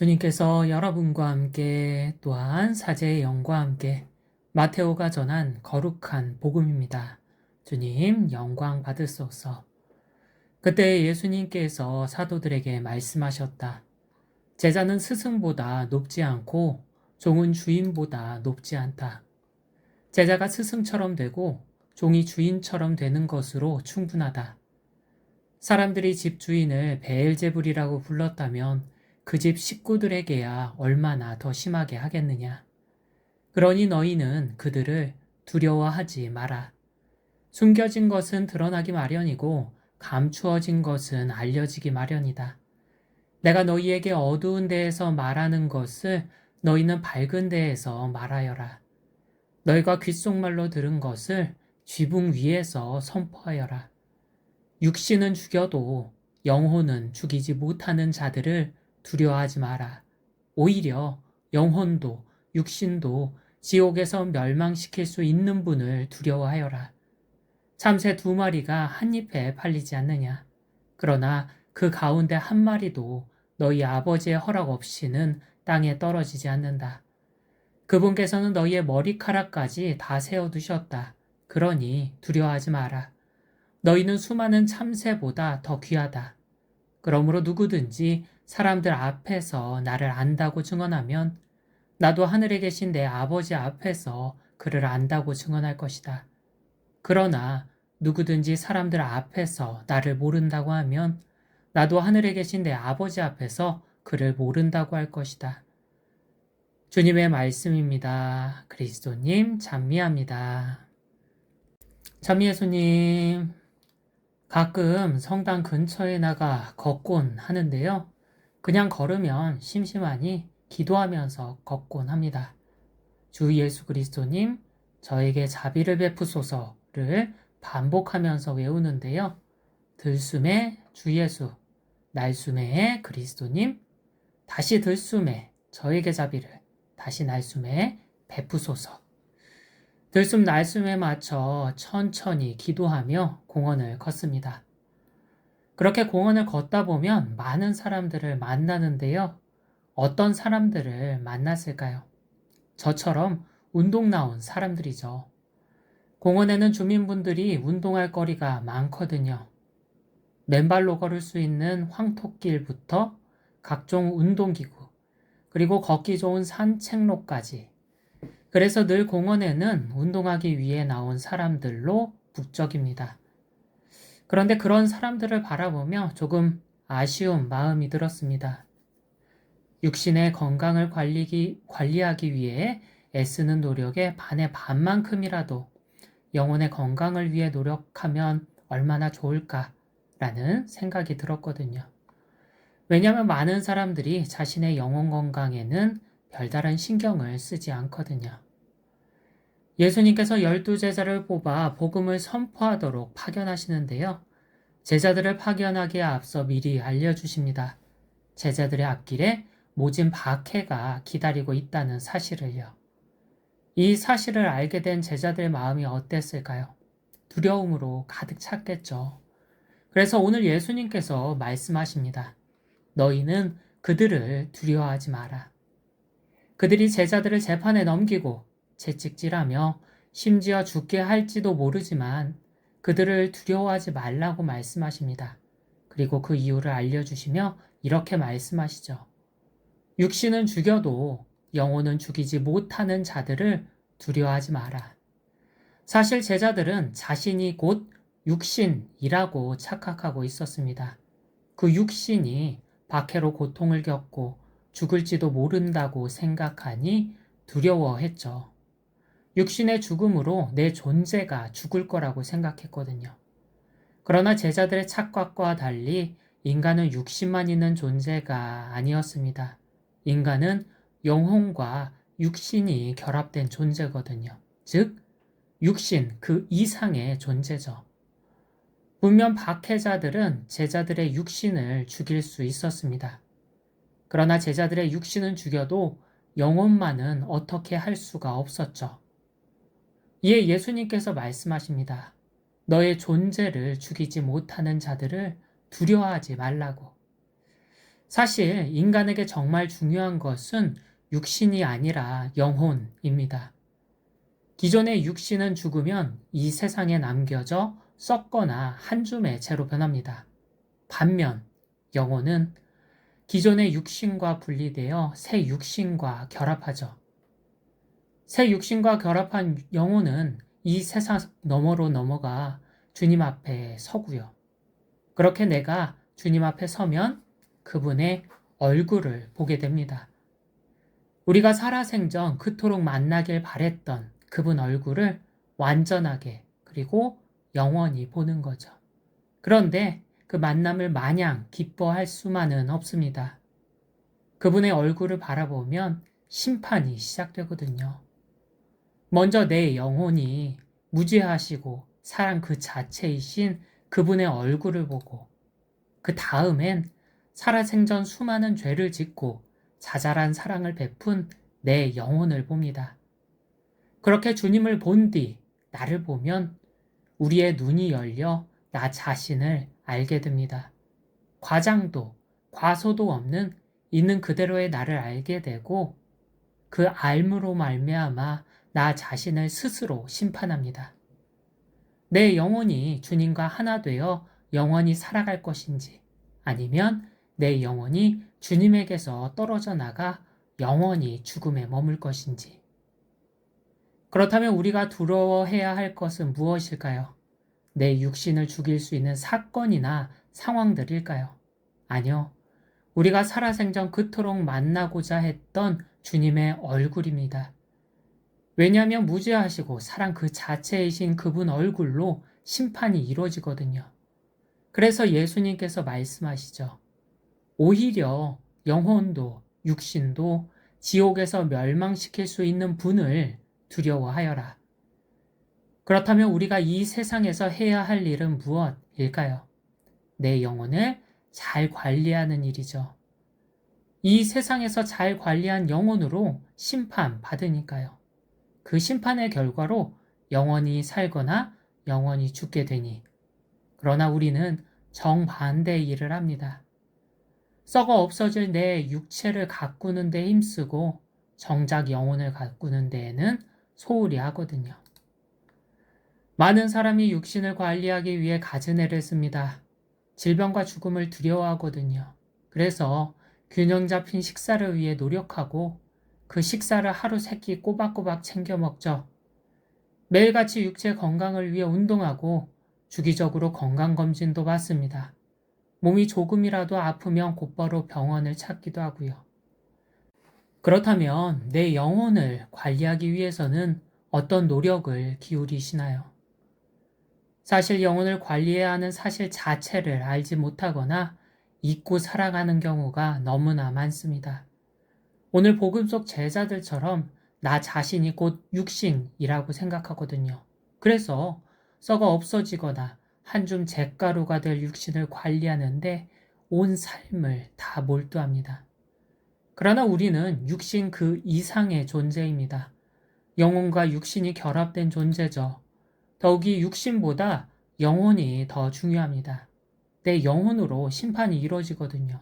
주님께서 여러분과 함께 또한 사제의 영과 함께 마테오가 전한 거룩한 복음입니다. 주님 영광 받으소서. 그때 예수님께서 사도들에게 말씀하셨다. 제자는 스승보다 높지 않고 종은 주인보다 높지 않다. 제자가 스승처럼 되고 종이 주인처럼 되는 것으로 충분하다. 사람들이 집 주인을 베엘제불이라고 불렀다면 그 집 식구들에게야 얼마나 더 심하게 하겠느냐. 그러니 너희는 그들을 두려워하지 마라. 숨겨진 것은 드러나기 마련이고 감추어진 것은 알려지기 마련이다. 내가 너희에게 어두운 데에서 말하는 것을 너희는 밝은 데에서 말하여라. 너희가 귓속말로 들은 것을 쥐붕 위에서 선포하여라. 육신은 죽여도 영혼은 죽이지 못하는 자들을 두려워하지 마라. 오히려 영혼도 육신도 지옥에서 멸망시킬 수 있는 분을 두려워하여라. 참새 2마리가 한 잎에 팔리지 않느냐. 그러나 그 가운데 1마리도 너희 아버지의 허락 없이는 땅에 떨어지지 않는다. 그분께서는 너희의 머리카락까지 다 세워두셨다. 그러니 두려워하지 마라. 너희는 수많은 참새보다 더 귀하다. 그러므로 누구든지 사람들 앞에서 나를 안다고 증언하면 나도 하늘에 계신 내 아버지 앞에서 그를 안다고 증언할 것이다. 그러나 누구든지 사람들 앞에서 나를 모른다고 하면 나도 하늘에 계신 내 아버지 앞에서 그를 모른다고 할 것이다. 주님의 말씀입니다. 그리스도님 찬미합니다. 찬미예수님, 가끔 성당 근처에 나가 걷곤 하는데요. 그냥 걸으면 심심하니 기도하면서 걷곤 합니다. 주 예수 그리스도님, 저에게 자비를 베푸소서를 반복하면서 외우는데요. 들숨에 주 예수, 날숨에 그리스도님, 다시 들숨에 저에게 자비를, 다시 날숨에 베푸소서. 들숨 날숨에 맞춰 천천히 기도하며 공원을 걷습니다. 그렇게 공원을 걷다 보면 많은 사람들을 만나는데요. 어떤 사람들을 만났을까요? 저처럼 운동 나온 사람들이죠. 공원에는 주민분들이 운동할 거리가 많거든요. 맨발로 걸을 수 있는 황토길부터 각종 운동기구, 그리고 걷기 좋은 산책로까지. 그래서 늘 공원에는 운동하기 위해 나온 사람들로 북적입니다. 그런데 그런 사람들을 바라보며 조금 아쉬운 마음이 들었습니다. 육신의 건강을 관리하기 위해 애쓰는 노력의 반의 반만큼이라도 영혼의 건강을 위해 노력하면 얼마나 좋을까라는 생각이 들었거든요. 왜냐하면 많은 사람들이 자신의 영혼 건강에는 별다른 신경을 쓰지 않거든요. 예수님께서 12제자를 뽑아 복음을 선포하도록 파견하시는데요. 제자들을 파견하기에 앞서 미리 알려주십니다. 제자들의 앞길에 모진 박해가 기다리고 있다는 사실을요. 이 사실을 알게 된 제자들의 마음이 어땠을까요? 두려움으로 가득 찼겠죠. 그래서 오늘 예수님께서 말씀하십니다. 너희는 그들을 두려워하지 마라. 그들이 제자들을 재판에 넘기고 채찍질하며 심지어 죽게 할지도 모르지만 그들을 두려워하지 말라고 말씀하십니다. 그리고 그 이유를 알려주시며 이렇게 말씀하시죠. 육신은 죽여도 영혼은 죽이지 못하는 자들을 두려워하지 마라. 사실 제자들은 자신이 곧 육신이라고 착각하고 있었습니다. 그 육신이 박해로 고통을 겪고 죽을지도 모른다고 생각하니 두려워했죠. 육신의 죽음으로 내 존재가 죽을 거라고 생각했거든요. 그러나 제자들의 착각과 달리 인간은 육신만 있는 존재가 아니었습니다. 인간은 영혼과 육신이 결합된 존재거든요. 즉, 육신 그 이상의 존재죠. 분명 박해자들은 제자들의 육신을 죽일 수 있었습니다. 그러나 제자들의 육신은 죽여도 영혼만은 어떻게 할 수가 없었죠. 이에 예수님께서 말씀하십니다. 너의 존재를 죽이지 못하는 자들을 두려워하지 말라고. 사실 인간에게 정말 중요한 것은 육신이 아니라 영혼입니다. 기존의 육신은 죽으면 이 세상에 남겨져 썩거나 한 줌의 재로 변합니다. 반면 영혼은 기존의 육신과 분리되어 새 육신과 결합하죠. 새 육신과 결합한 영혼은 이 세상 너머로 넘어가 주님 앞에 서고요. 그렇게 내가 주님 앞에 서면 그분의 얼굴을 보게 됩니다. 우리가 살아생전 그토록 만나길 바랬던 그분 얼굴을 완전하게 그리고 영원히 보는 거죠. 그런데 그 만남을 마냥 기뻐할 수만은 없습니다. 그분의 얼굴을 바라보면 심판이 시작되거든요. 먼저 내 영혼이 무죄하시고 사랑 그 자체이신 그분의 얼굴을 보고 그 다음엔 살아생전 수많은 죄를 짓고 자잘한 사랑을 베푼 내 영혼을 봅니다. 그렇게 주님을 본 뒤 나를 보면 우리의 눈이 열려 나 자신을 알게 됩니다. 과장도 과소도 없는 있는 그대로의 나를 알게 되고 그 알므로 말미암아 나 자신을 스스로 심판합니다. 내 영혼이 주님과 하나 되어 영원히 살아갈 것인지 아니면 내 영혼이 주님에게서 떨어져 나가 영원히 죽음에 머물 것인지. 그렇다면 우리가 두려워해야 할 것은 무엇일까요? 내 육신을 죽일 수 있는 사건이나 상황들일까요? 아니요. 우리가 살아생전 그토록 만나고자 했던 주님의 얼굴입니다. 왜냐하면 무죄하시고 사랑 그 자체이신 그분 얼굴로 심판이 이루어지거든요. 그래서 예수님께서 말씀하시죠. 오히려 영혼도 육신도 지옥에서 멸망시킬 수 있는 분을 두려워하여라. 그렇다면 우리가 이 세상에서 해야 할 일은 무엇일까요? 내 영혼을 잘 관리하는 일이죠. 이 세상에서 잘 관리한 영혼으로 심판받으니까요. 그 심판의 결과로 영원히 살거나 영원히 죽게 되니. 그러나 우리는 정반대의 일을 합니다. 썩어 없어질 내 육체를 가꾸는 데 힘쓰고 정작 영혼을 가꾸는 데에는 소홀히 하거든요. 많은 사람이 육신을 관리하기 위해 갖은 애를 씁니다. 질병과 죽음을 두려워하거든요. 그래서 균형 잡힌 식사를 위해 노력하고 그 식사를 하루 세 끼 꼬박꼬박 챙겨 먹죠. 매일같이 육체 건강을 위해 운동하고 주기적으로 건강검진도 받습니다. 몸이 조금이라도 아프면 곧바로 병원을 찾기도 하고요. 그렇다면 내 영혼을 관리하기 위해서는 어떤 노력을 기울이시나요? 사실 영혼을 관리해야 하는 사실 자체를 알지 못하거나 잊고 살아가는 경우가 너무나 많습니다. 오늘 복음 속 제자들처럼 나 자신이 곧 육신이라고 생각하거든요. 그래서 썩어 없어지거나 한 줌 잿가루가 될 육신을 관리하는데 온 삶을 다 몰두합니다. 그러나 우리는 육신 그 이상의 존재입니다. 영혼과 육신이 결합된 존재죠. 더욱이 육신보다 영혼이 더 중요합니다. 내 영혼으로 심판이 이루어지거든요.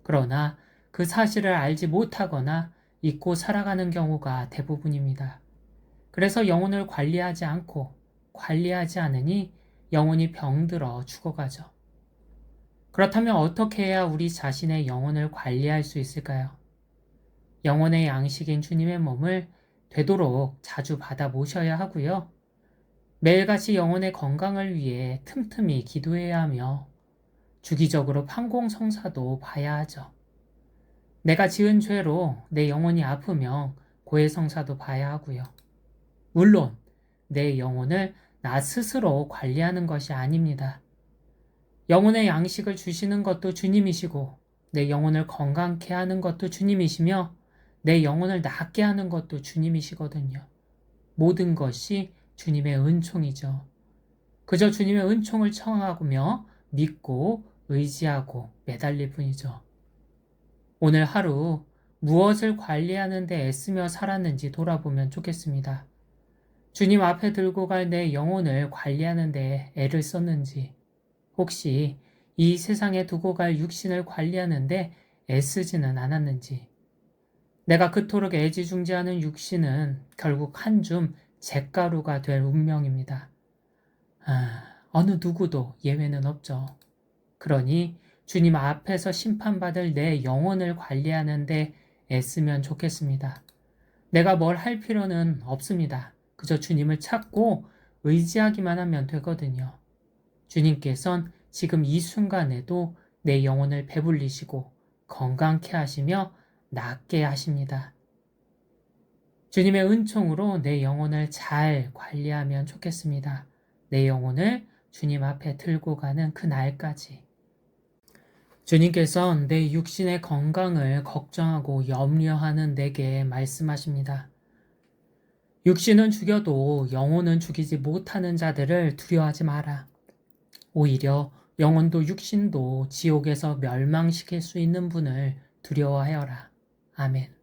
그러나 그 사실을 알지 못하거나 잊고 살아가는 경우가 대부분입니다. 그래서 영혼을 관리하지 않고 관리하지 않으니 영혼이 병들어 죽어가죠. 그렇다면 어떻게 해야 우리 자신의 영혼을 관리할 수 있을까요? 영혼의 양식인 주님의 몸을 되도록 자주 받아 모셔야 하고요. 매일같이 영혼의 건강을 위해 틈틈이 기도해야 하며 주기적으로 판공성사도 봐야 하죠. 내가 지은 죄로 내 영혼이 아프면 고해성사도 봐야 하고요. 물론 내 영혼을 나 스스로 관리하는 것이 아닙니다. 영혼의 양식을 주시는 것도 주님이시고 내 영혼을 건강케 하는 것도 주님이시며 내 영혼을 낫게 하는 것도 주님이시거든요. 모든 것이 주님의 은총이죠. 그저 주님의 은총을 청하며 믿고 의지하고 매달릴 뿐이죠. 오늘 하루 무엇을 관리하는 데 애쓰며 살았는지 돌아보면 좋겠습니다. 주님 앞에 들고 갈 내 영혼을 관리하는 데 애를 썼는지, 혹시 이 세상에 두고 갈 육신을 관리하는 데 애쓰지는 않았는지. 내가 그토록 애지중지하는 육신은 결국 한 줌 잿가루가 될 운명입니다. 어느 누구도 예외는 없죠. 그러니 주님 앞에서 심판받을 내 영혼을 관리하는데 애쓰면 좋겠습니다. 내가 뭘 할 필요는 없습니다. 그저 주님을 찾고 의지하기만 하면 되거든요. 주님께선 지금 이 순간에도 내 영혼을 배불리시고 건강케 하시며 낫게 하십니다. 주님의 은총으로 내 영혼을 잘 관리하면 좋겠습니다. 내 영혼을 주님 앞에 들고 가는 그 날까지. 주님께서는 내 육신의 건강을 걱정하고 염려하는 내게 말씀하십니다. 육신은 죽여도 영혼은 죽이지 못하는 자들을 두려워하지 마라. 오히려 영혼도 육신도 지옥에서 멸망시킬 수 있는 분을 두려워하여라. 아멘.